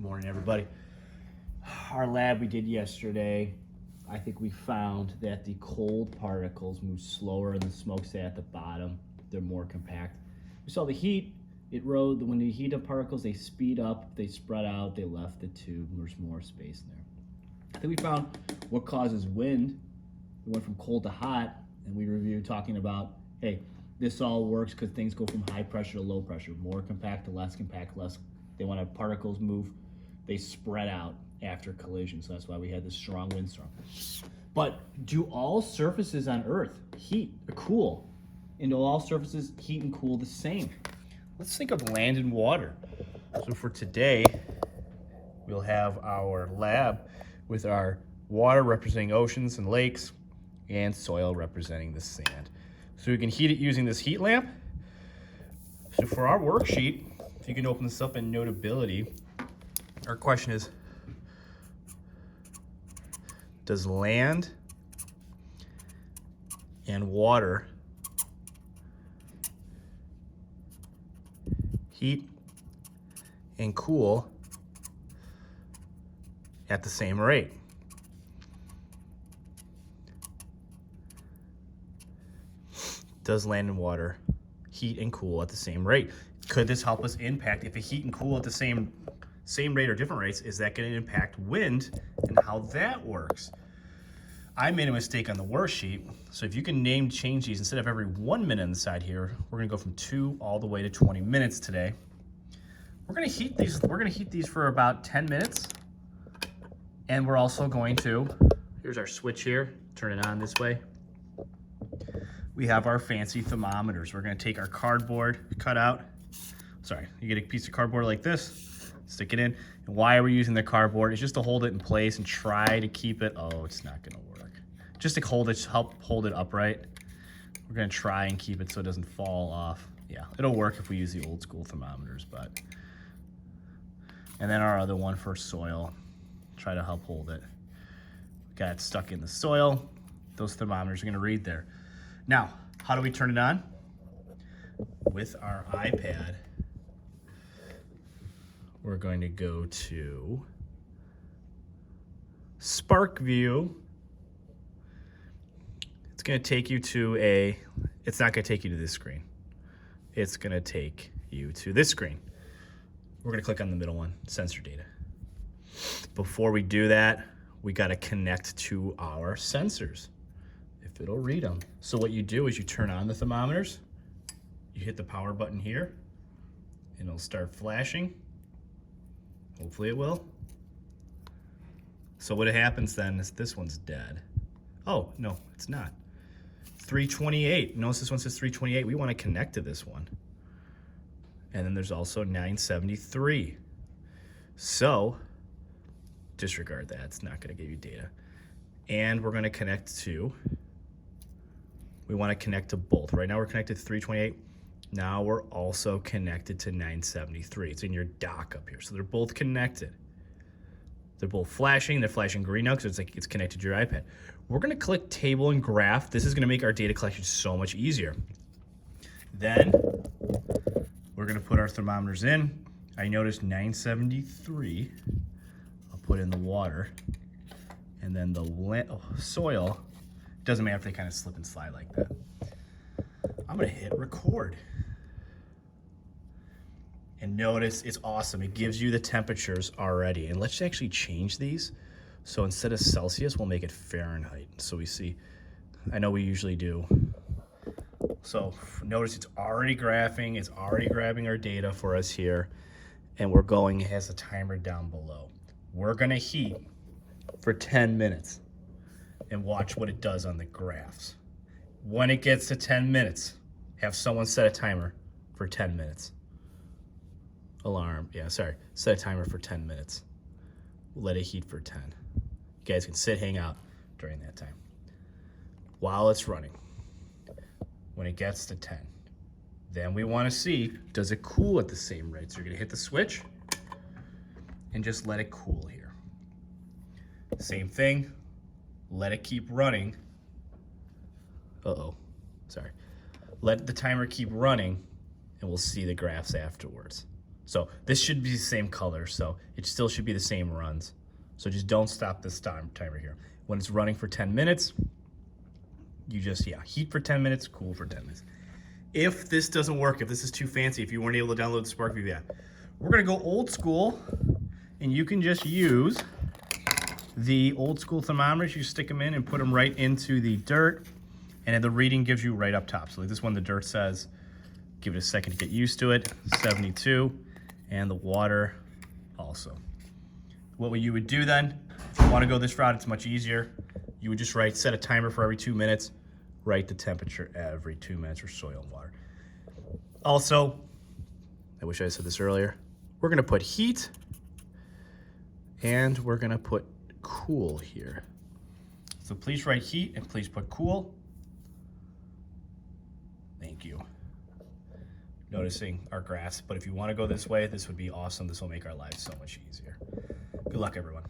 Morning, everybody. Our lab we did yesterday, I think we found that the cold particles move slower and the smokestack at the bottom. They're more compact. We saw the heat, it rode. When you heat up particles, they speed up, they spread out, they left the tube, there's more space in there. I think we found what causes wind. We went from cold to hot, and we reviewed talking about, hey, this all works because things go from high pressure to low pressure, more compact to less compact, less. They want to have particles move, they spread out after collision, so that's why we had this strong windstorm. But do all surfaces on Earth heat or cool? And do all surfaces heat and cool the same? Let's think of land and water. So for today, we'll have our lab with our water representing oceans and lakes and soil representing the sand. So we can heat it using this heat lamp. So for our worksheet, if you can open this up in Notability, our question is, does land and water heat and cool at the same rate? Does land and water heat and cool at the same rate? Could this help us impact, if it heat and cool at the same rate or different rates, is that going to impact wind and how that works? I made a mistake on the worksheet, so if you can change these, instead of every 1 minute on the side here, we're going to go from 2 all the way to 20 minutes today. We're going to heat these for about 10 minutes, and we're also going to, here's our switch here, turn it on this way. We have our fancy thermometers. We're going to take our cardboard cutout. Sorry, you get a piece of cardboard like this, stick it in. And why are we using the cardboard? It's just to hold it in place and try to keep it, oh, it's not going to work. Just to hold it, help hold it upright. We're going to try and keep it so it doesn't fall off. Yeah, it'll work if we use the old school thermometers, but. And then our other one for soil, try to help hold it. Got it stuck in the soil. Those thermometers are going to read there. Now, how do we turn it on? With our iPad, we're going to go to SparkView. It's going to take you to it's not going to take you to this screen. It's going to take you to this screen. We're going to click on the middle one, sensor data. Before we do that, we got to connect to our sensors, if it'll read them. So what you do is you turn on the thermometers, you hit the power button here, and it'll start flashing. Hopefully it will. So what happens then is this one's dead. Oh, no, it's not. 328, notice this one says 328. We want to connect to this one. And then there's also 973. So disregard that, it's not going to give you data. And we're going to connect to, we want to connect to both. Right now we're connected to 328. Now we're also connected to 973. It's in your dock up here. So they're both connected. They're both flashing. They're flashing green now because it's connected to your iPad. We're going to click table and graph. This is going to make our data collection so much easier. Then we're going to put our thermometers in. I noticed 973. I'll put in the water. And then the soil. Doesn't matter if they kind of slip and slide like that. I'm going to hit record. And notice it's awesome. It gives you the temperatures already. And let's actually change these. So instead of Celsius, we'll make it Fahrenheit. So we see, I know we usually do. So notice it's already graphing. It's already grabbing our data for us here. And we're going, it has a timer down below. We're going to heat for 10 minutes and watch what it does on the graphs. When it gets to 10 minutes, have someone set a timer for 10 minutes. Alarm, yeah, sorry. Set a timer for 10 minutes. Let it heat for 10. You guys can hang out during that time. While it's running, when it gets to 10, then we want to see, does it cool at the same rate? So you're going to hit the switch and just let it cool here. Same thing, let it keep running. Sorry. Let the timer keep running and we'll see the graphs afterwards. So this should be the same color, so it still should be the same runs. So just don't stop this timer here. When it's running for 10 minutes, you just, heat for 10 minutes, cool for 10 minutes. If this doesn't work, if this is too fancy, if you weren't able to download the SparkView app, we're gonna go old school, and you can just use the old school thermometers. You stick them in and put them right into the dirt, and then the reading gives you right up top. So like this one, the dirt says, give it a second to get used to it, 72, and the water also. What you would do then, if you want to go this route, it's much easier. You would just set a timer for every 2 minutes, write the temperature every 2 minutes for soil and water. Also, I wish I said this earlier, we're gonna put heat and we're gonna put cool here. So please write heat and please put cool. Thank you. Noticing our graphs, but if you want to go this way, this would be awesome. This will make our lives so much easier. Good luck, everyone.